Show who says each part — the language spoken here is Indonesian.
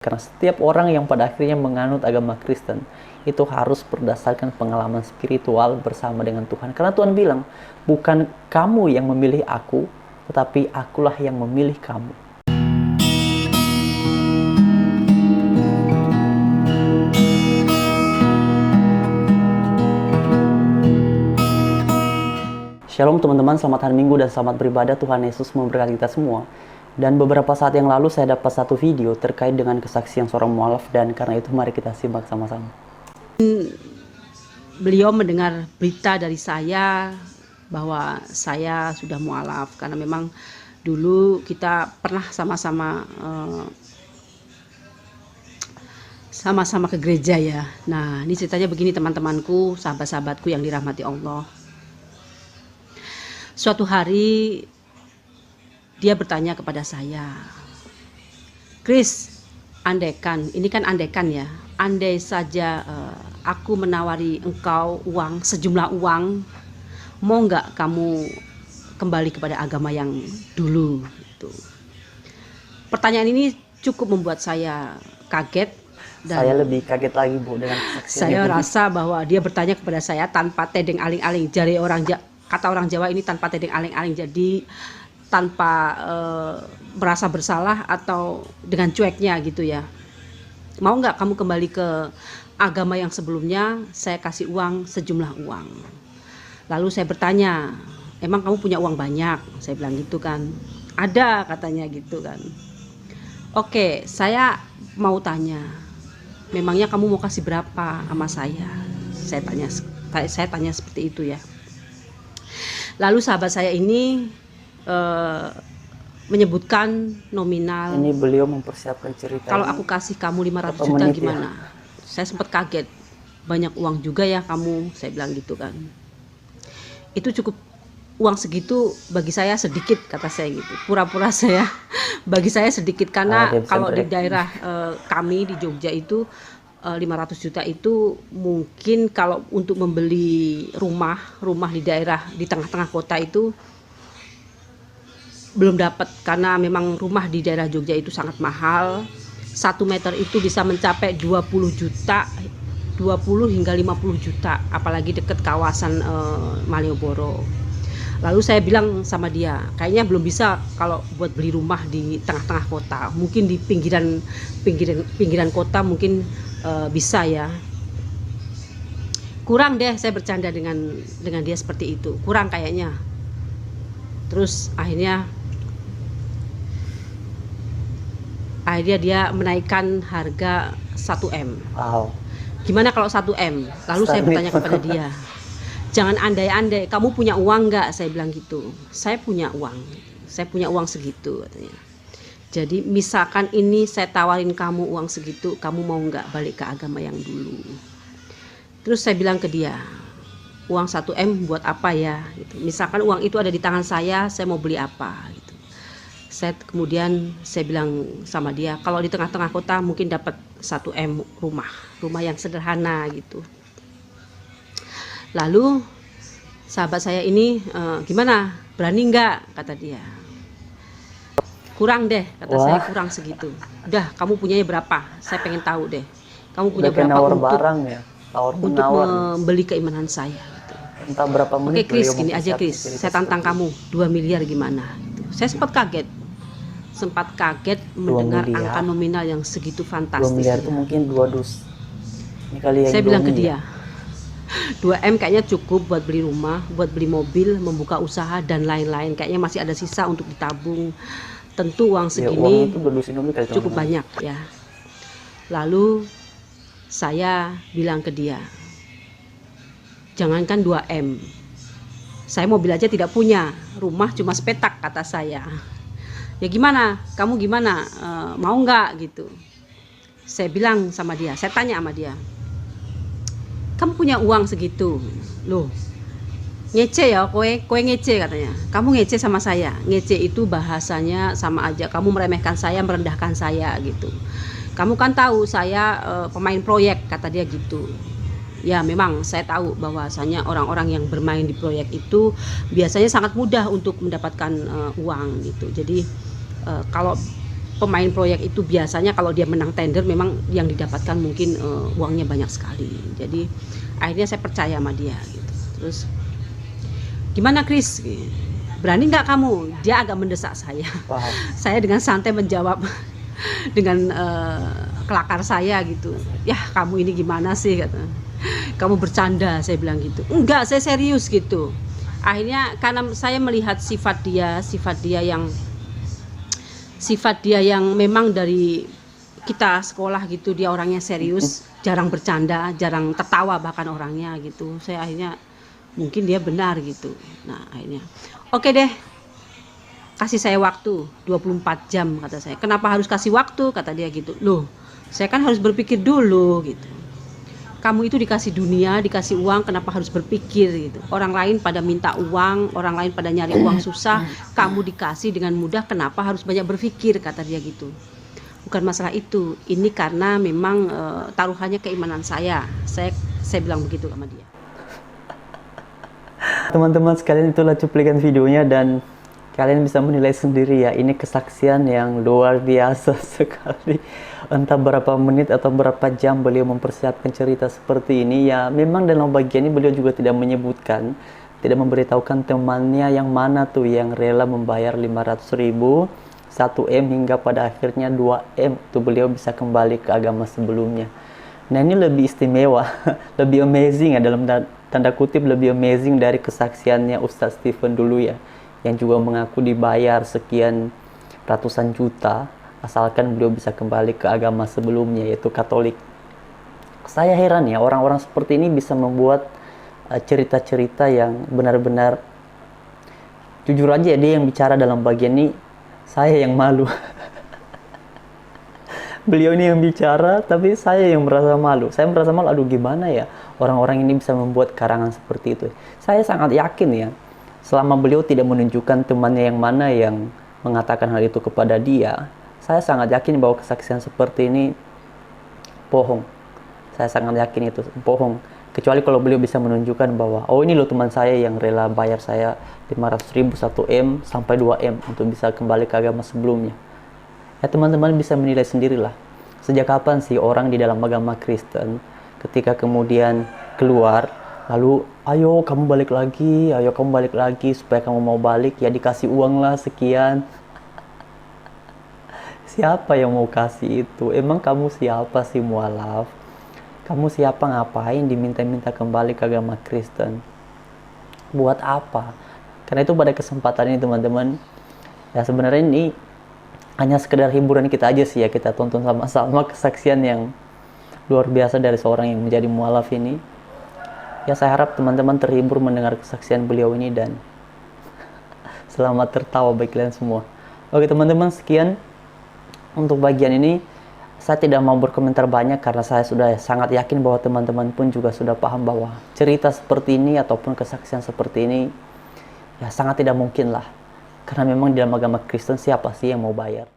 Speaker 1: Karena setiap orang yang pada akhirnya menganut agama Kristen itu harus berdasarkan pengalaman spiritual bersama dengan Tuhan. Karena Tuhan bilang, bukan kamu yang memilih aku, tetapi akulah yang memilih kamu. Shalom teman-teman, selamat hari Minggu dan selamat beribadah. Tuhan Yesus memberkati kita semua. Dan beberapa saat yang lalu saya dapat satu video terkait dengan kesaksian seorang mualaf, dan karena itu mari kita simak sama-sama.
Speaker 2: Beliau mendengar berita dari saya bahwa saya sudah mualaf, karena memang dulu kita pernah sama-sama ke gereja ya. Nah, ini ceritanya begini teman-temanku, sahabat-sahabatku yang dirahmati Allah. Suatu hari dia bertanya kepada saya, Chris, andaikan, ini kan andaikan ya, andai saja aku menawari engkau uang, sejumlah uang, mau nggak kamu kembali kepada agama yang dulu? Gitu. Pertanyaan ini cukup membuat saya kaget. Dan
Speaker 1: saya lebih kaget lagi, Bu, dengan kesaksian.
Speaker 2: Saya rasa bahwa dia bertanya kepada saya tanpa tedeng aling-aling. Kata orang Jawa ini tanpa tedeng aling-aling, jadi tanpa merasa bersalah atau dengan cueknya gitu ya. Mau nggak kamu kembali ke agama yang sebelumnya? Saya kasih uang, sejumlah uang. Lalu saya bertanya, emang kamu punya uang banyak? Saya bilang gitu kan. Ada, katanya gitu kan. Oke, saya mau tanya, memangnya kamu mau kasih berapa sama saya? Saya tanya seperti itu ya. Lalu sahabat saya ini menyebutkan nominal.
Speaker 1: Ini beliau mempersiapkan cerita.
Speaker 2: Kalau aku kasih kamu 500 juta gimana? Ya? Saya sempat kaget. Banyak uang juga ya kamu, saya bilang gitu kan. Itu cukup, uang segitu bagi saya sedikit, kata saya gitu. Pura-pura saya bagi saya sedikit, karena kalau di daerah kami di Jogja itu 500 juta itu mungkin kalau untuk membeli rumah di daerah di tengah-tengah kota itu belum dapat, karena memang rumah di daerah Jogja itu sangat mahal. 1 meter itu bisa mencapai 20 juta, 20 hingga 50 juta, apalagi dekat kawasan Malioboro. Lalu saya bilang sama dia, kayaknya belum bisa kalau buat beli rumah di tengah-tengah kota. Mungkin di pinggiran kota mungkin bisa ya. Kurang deh, saya bercanda dengan dia seperti itu. Kurang kayaknya. Terus akhirnya dia menaikkan harga 1M.
Speaker 1: Wow.
Speaker 2: Gimana kalau 1M? Lalu saya bertanya kepada dia, jangan andai-andai, kamu punya uang nggak? Saya bilang gitu. Saya punya uang segitu, katanya. Jadi misalkan ini saya tawarin kamu uang segitu, kamu mau nggak balik ke agama yang dulu? Terus saya bilang ke dia, uang 1M buat apa ya? Gitu. Misalkan uang itu ada di tangan saya mau beli apa? Gitu. Kemudian saya bilang sama dia, kalau di tengah-tengah kota mungkin dapat 1M rumah yang sederhana gitu. Lalu sahabat saya ini, gimana? Berani nggak? Kata dia. Kurang deh, kata saya, kurang segitu. Udah, kamu punyanya berapa? Saya pengen tahu deh. Kamu punya berapa untuk membeli keimanan saya? Gitu.
Speaker 1: Entah berapa menit.
Speaker 2: Oke Chris, gini aja Chris, saya tantang kamu 2 miliar gimana? Gitu. Saya sempat kaget mendengar angka nominal yang segitu fantastis.
Speaker 1: 2 miliar itu mungkin 2 dus. Ini kali yang
Speaker 2: saya bilang ke dia, 2M kayaknya cukup buat beli rumah, buat beli mobil, membuka usaha dan lain-lain. Kayaknya masih ada sisa untuk ditabung. Tentu uang segini cukup banyak ya. Lalu saya bilang ke dia, jangankan 2M, saya mobil aja tidak punya, rumah cuma sepetak, kata saya. Ya gimana, kamu gimana, mau nggak gitu? Saya bilang sama dia, saya tanya sama dia, kamu punya uang segitu, loh ngece ya, kowe ngece, katanya. Kamu ngece sama saya. Ngece itu bahasanya sama aja, kamu meremehkan saya, merendahkan saya gitu. Kamu kan tahu saya pemain proyek, kata dia gitu. Ya memang saya tahu bahwasanya orang-orang yang bermain di proyek itu biasanya sangat mudah untuk mendapatkan uang gitu. Jadi kalau pemain proyek itu biasanya kalau dia menang tender memang yang didapatkan mungkin uangnya banyak sekali. Jadi akhirnya saya percaya sama dia gitu. Terus gimana Chris? Berani nggak kamu? Dia agak mendesak saya.
Speaker 1: Wow.
Speaker 2: Saya dengan santai menjawab dengan kelakar saya gitu. Ya kamu ini gimana sih kata. Kamu bercanda, saya bilang gitu. Enggak, saya serius gitu. Akhirnya karena saya melihat sifat dia yang memang dari kita sekolah gitu, dia orangnya serius, jarang bercanda, jarang tertawa bahkan orangnya gitu. Saya akhirnya mungkin dia benar gitu. Nah akhirnya oke deh, kasih saya waktu 24 jam kata saya. Kenapa harus kasih waktu kata dia gitu. Loh saya kan harus berpikir dulu gitu. Kamu itu dikasih dunia, dikasih uang, kenapa harus berpikir gitu. Orang lain pada minta uang, orang lain pada nyari uang susah, kamu dikasih dengan mudah, kenapa harus banyak berpikir kata dia gitu. Bukan masalah itu, ini karena memang taruhannya keimanan saya bilang begitu sama dia.
Speaker 1: Teman-teman sekalian, itulah cuplikan videonya dan kalian bisa menilai sendiri ya, ini kesaksian yang luar biasa sekali. Entah berapa menit atau berapa jam beliau mempersiapkan cerita seperti ini ya. Memang dalam bagian ini beliau juga tidak menyebutkan, tidak memberitahukan temannya yang mana tuh yang rela membayar 500.000, 1M hingga pada akhirnya 2M tuh beliau bisa kembali ke agama sebelumnya. Nah ini lebih istimewa, lebih amazing ya, dalam tanda kutip lebih amazing dari kesaksiannya Ustadz Stephen dulu ya, yang juga mengaku dibayar sekian ratusan juta asalkan beliau bisa kembali ke agama sebelumnya, yaitu Katolik. Saya heran ya, orang-orang seperti ini bisa membuat cerita-cerita yang benar-benar, jujur aja dia yang bicara dalam bagian ini, saya yang malu. Beliau ini yang bicara, tapi saya yang merasa malu. Saya merasa malu, aduh gimana ya orang-orang ini bisa membuat karangan seperti itu. Saya sangat yakin ya, selama beliau tidak menunjukkan temannya yang mana yang mengatakan hal itu kepada dia, saya sangat yakin bahwa kesaksian seperti ini bohong. Saya sangat yakin itu bohong. Kecuali kalau beliau bisa menunjukkan bahwa, oh ini loh teman saya yang rela bayar saya 500.000, 1M sampai 2M untuk bisa kembali ke agama sebelumnya. Ya teman-teman bisa menilai sendirilah. Sejak kapan sih orang di dalam agama Kristen ketika kemudian keluar, lalu ayo kamu balik lagi, supaya kamu mau balik ya dikasih uang lah sekian. Siapa yang mau kasih itu? Emang kamu siapa sih mualaf? Kamu siapa, ngapain diminta-minta kembali ke agama Kristen? Buat apa? Karena itu pada kesempatan ini teman-teman, ya sebenarnya ini hanya sekedar hiburan kita aja sih ya, kita tonton sama-sama kesaksian yang luar biasa dari seorang yang menjadi mualaf ini. Ya saya harap teman-teman terhibur mendengar kesaksian beliau ini dan selamat tertawa bagi kalian semua. Oke teman-teman, sekian untuk bagian ini. Saya tidak mau berkomentar banyak karena saya sudah sangat yakin bahwa teman-teman pun juga sudah paham bahwa cerita seperti ini ataupun kesaksian seperti ini ya sangat tidak mungkin lah. Karena memang di dalam agama Kristen siapa sih yang mau bayar?